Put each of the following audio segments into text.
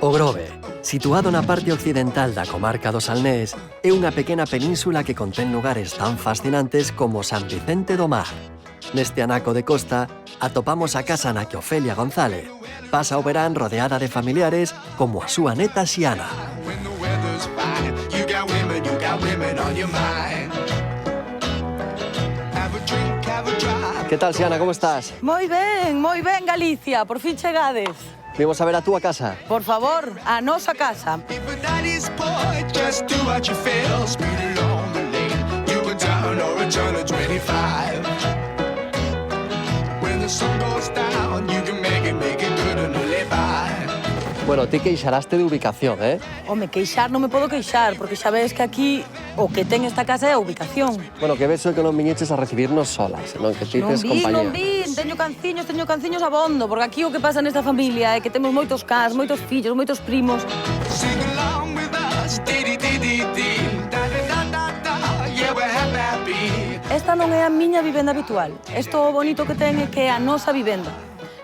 O Grove, situado na parte occidental da comarca do Salnés, é unha pequena península que contén lugares tan fascinantes como San Vicente do Mar. Neste anaco de costa, atopamos a casa na que Ofelia González pasa o verán rodeada de familiares como a súa neta Xiana. Que tal, Xiana, como estás? Moi ben, Galicia, por fin chegades. Vimos a ver a túa casa. Por favor, a nosa casa. Bueno, ti queixaraste de ubicación, eh? Home, queixar non me podo queixar, porque xa ves que aquí o que ten esta casa é a ubicación. Bueno, que vexo que non viñeches a recibirnos solas, non? Que tites compañía. Non vin, teño canciños abondo, porque aquí o que pasa nesta familia é que temos moitos cans, moitos fillos, moitos primos. Esta non é a miña vivenda habitual. Isto o bonito que ten é que é a nosa vivenda.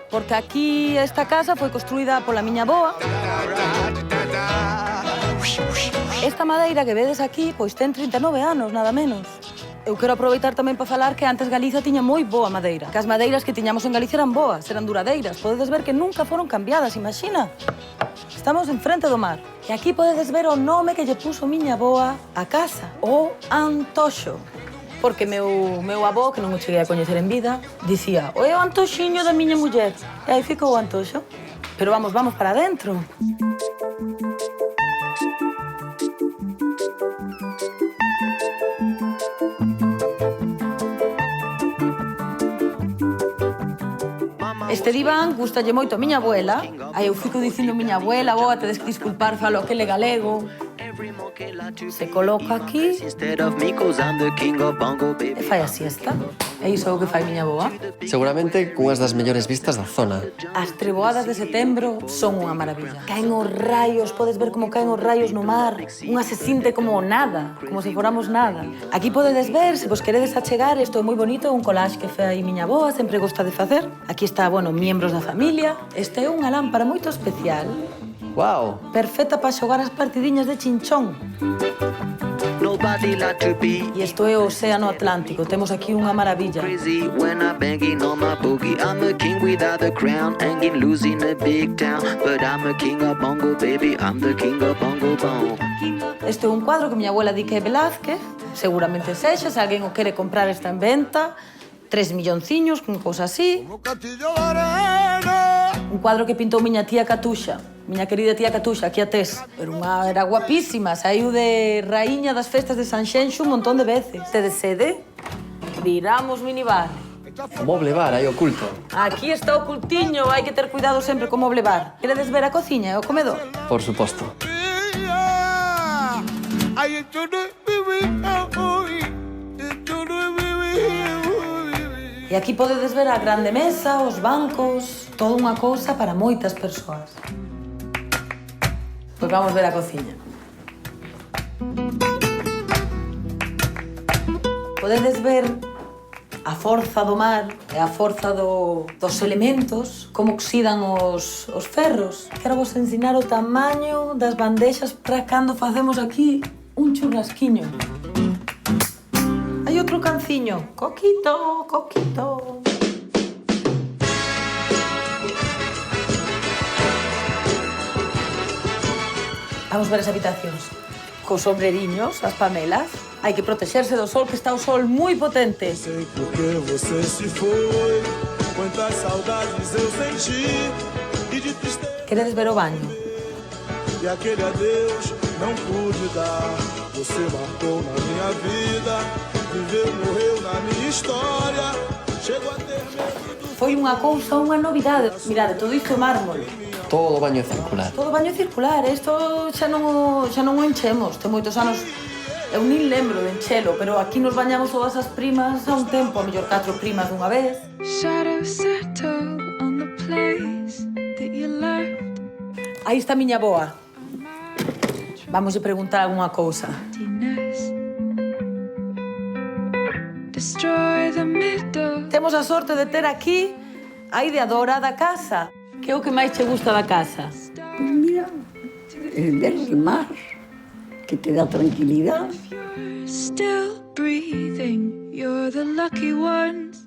Porque aquí esta casa foi construída pola miña avoa. Esta madeira que vedes aquí, pois ten 39 anos, nada menos. Eu quero aproveitar tamén para falar que antes Galiza tiña moi boa madeira. Que as madeiras que tiñamos en Galicia eran boas, eran duradeiras. Podedes ver que nunca foron cambiadas, imagina. Estamos en frente do mar. E aquí podedes ver o nome que lle puso miña avoa a casa, o Antoxo. Porque meu avó, que non o cheguei a coñecer en vida, dicía, o é o antoxiño da miña muller. E aí ficou o Antoxo. Pero vamos para dentro. Este diván gustalle moito a miña abuela. Aí eu fico dicindo miña abuela, boa, tedes que disculpar, falo aquele galego. Se coloca aquí e fai a siesta. É iso o que fai miña avoa. Seguramente cunhas das mellores vistas da zona. As treboadas de setembro son unha maravilla. Caen os raios, podes ver como caen os raios no mar. Unha se sinte como nada, como se foramos nada. Aquí podedes ver, se vos queredes achegar, isto é moi bonito, un collage que fai miña avoa, sempre gosta de facer. Aquí está, bueno, miembros da familia. Este é unha lámpara moito especial. Wow. Perfecta para xogar as partidiñas de chinchón. E isto é o Océano Atlántico. Temos aquí unha maravilla. Este é un cuadro que miña abuela di que é Velázquez. Seguramente sexa, se alguén o quere comprar, está en venta. 3 millonciños, unha cousa así. Un cuadro que pintou miña tía Catuxa. Miña querida tía Catuxa, aquí a tes. Era guapísima, saiu de raíña das festas de Sanxenxo un montón de veces. Tedes sede? Viramos minibar. O moble bar, aí oculto. Aquí está o cultiño, hai que ter cuidado sempre co moble bar. Queredes ver a cociña e o comedor? Por suposto. E aquí podedes ver a grande mesa, os bancos, toda unha cousa para moitas persoas. Pois vamos ver a cociña. Podedes ver a forza do mar e a forza dos elementos, como oxidan os ferros. Quero vos ensinar o tamaño das bandexas para cando facemos aquí un churrasquiño. Hai outro canciño. Coquito, coquito. Vamos ver as habitacións. Cos sombreriños, as pamelas. Hai que protexerse do sol, que está o sol moi potente. Sei porque você se foi, quantas saudades eu senti e de tristeza. Queredes ver o baño? E aquele adeus não pude dar. Você marcou na minha vida, viveu, morreu na minha história. Chegou a ter medo. Foi unha cousa, unha novidade. Mirade, todo isto é mármol. Todo o baño circular. Todo baño circular, isto xa non o enchemos. Ten moitos anos, eu nin lembro de enchelo, pero aquí nos bañamos todas as primas a un tempo, a mellor 4 primas dunha vez. Aí está a miña boa. Vamos a preguntar algunha cousa. Temos a sorte de ter aquí a ideadora da casa. Que é o que máis che gusta da casa? Mira, ver el mar, que te da tranquilidad. Still breathing, you're the lucky ones.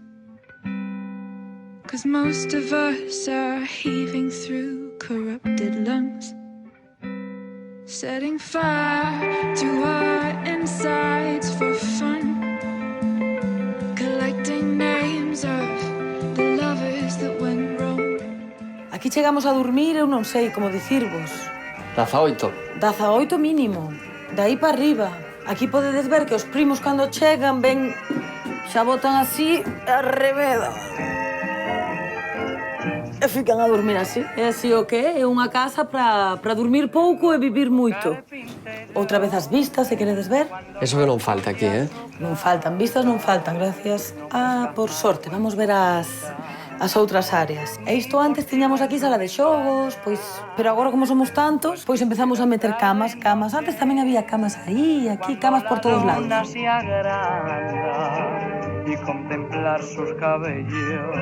'Cause most of us are heaving through corrupted lungs, setting fire to our insides for fun, collecting names of the lovers that went wrong. Aquí chegamos a dormir, eu non sei como dicirvos. 18. 18 mínimo, dai para arriba. Aquí podedes ver que os primos cando chegan ven xa botan así a remeda. E fican a dormir así. É así o que é unha casa para dormir pouco e vivir moito. Outra vez as vistas, se queredes ver. Eso que non falta aquí, eh? Non faltan, vistas non faltan, gracias a, por sorte. Vamos ver as outras áreas. E isto antes tiñamos aquí sala de xogos, pois, pero agora como somos tantos, pois empezamos a meter camas. Antes tamén había camas aí, aquí, camas por todos lados. Y contemplar sus cabellos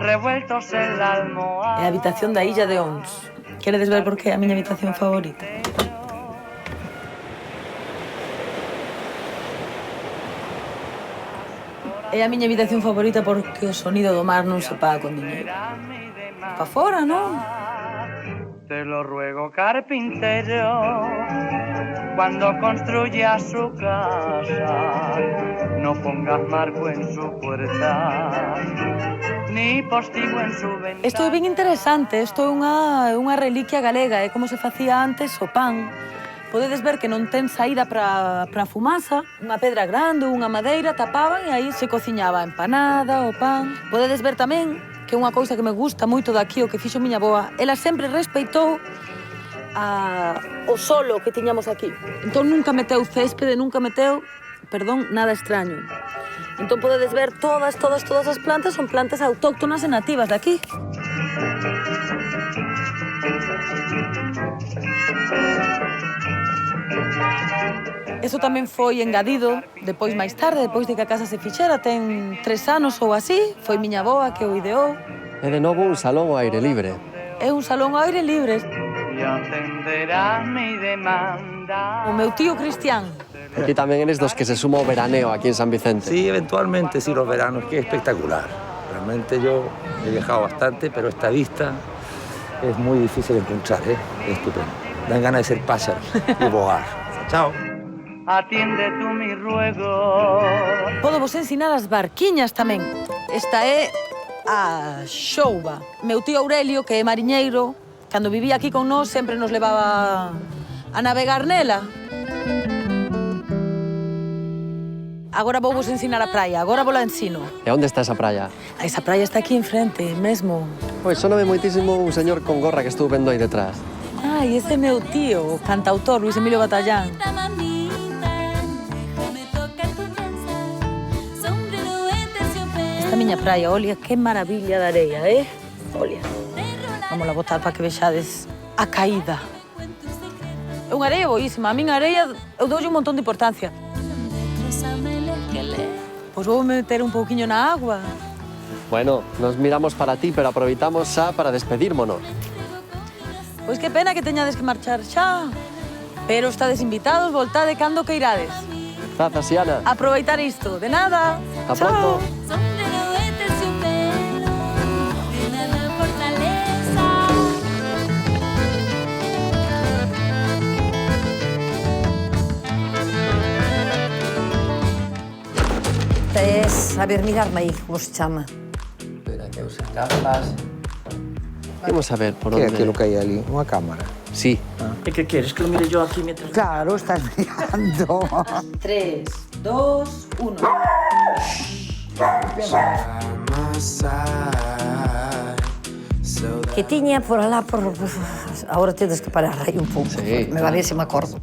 revueltos en la almohada. É a habitación da Illa de Ons. Queredes ver por que é a miña habitación favorita? É a miña habitación favorita porque o sonido do mar non se paga con diñeiro. Pa fora, non? Te lo ruego, carpintero, cuando construyas su casa, no pongas marco en su puerta, ni postigo en su ventana. Isto é ben interesante, isto é unha reliquia galega, é como se facía antes o pan. Podedes ver que non ten saída para a fumaza, unha pedra grande, unha madeira, tapaban e aí se cociñaba a empanada, o pan. Podedes ver tamén que unha cousa que me gusta moito daqui, o que fixo miña boa, ela sempre respeitou o solo que tiñamos aquí. Entón nunca meteu céspede, nada extraño. Entón podedes ver todas as plantas son plantas autóctonas e nativas daqui. Eso tamén foi engadido depois máis tarde, depois de que a casa se fixera, ten 3 anos ou así, foi miña avoa que o ideou. É de novo un salón ao aire libre. É un salón ao aire libre. O meu tío Cristian. Aquí tamén eres dos que se suma o veraneo aquí en San Vicente. Sí, eventualmente, sí, los veranos, que es espectacular. Realmente yo he viajado bastante, pero esta vista es muy difícil de encontrar, ¿eh? Es estupendo. Dan ganas de ser pájaro y volar. Chao. Atiende tú mi ruego. Podo vos ensinar as barquiñas tamén. Esta é a Xouba. Meu tío Aurelio, que é mariñeiro, cando vivía aquí con nós, sempre nos levaba a navegar nela. Agora vou vos ensinar a praia, agora vos la ensino. E onde está esa praia? Esa praia está aquí enfrente, mesmo. Pois soname moitísimo un señor con gorra que estuve vendo aí detrás. Ai, ese é meu tío, o cantautor Luis Emilio Batallán. Esta miña praia, olha, que maravilla de areia, eh? Olha. Vamos a botar para que vexades a caída. É unha areia boísima, a miña areia eu doulle un montón de importancia. Pois vou meter un pouquiño na agua. Bueno, nos miramos para ti, pero aproveitamos xa para despedírmonos. Pois que pena que teñades que marchar xa. Pero estades invitados, voltade cando que irades. Grazas, Ana. Aproveitar isto, de nada. Hasta pronto. Es, a ver, mirarme aí, como se chama. Espera, que usen gafas. Vamos a ver por ¿Qué onde... es aquilo que hay ali? Unha cámara. Sí. ¿Y qué quieres? ¿Que lo mire yo aquí mientras...? Claro, estás mirando. 3, 2, 1. Que tiña por alá, por... Ahora tedes que parar aí un pouco. Sí. Me va a ver se me acordo.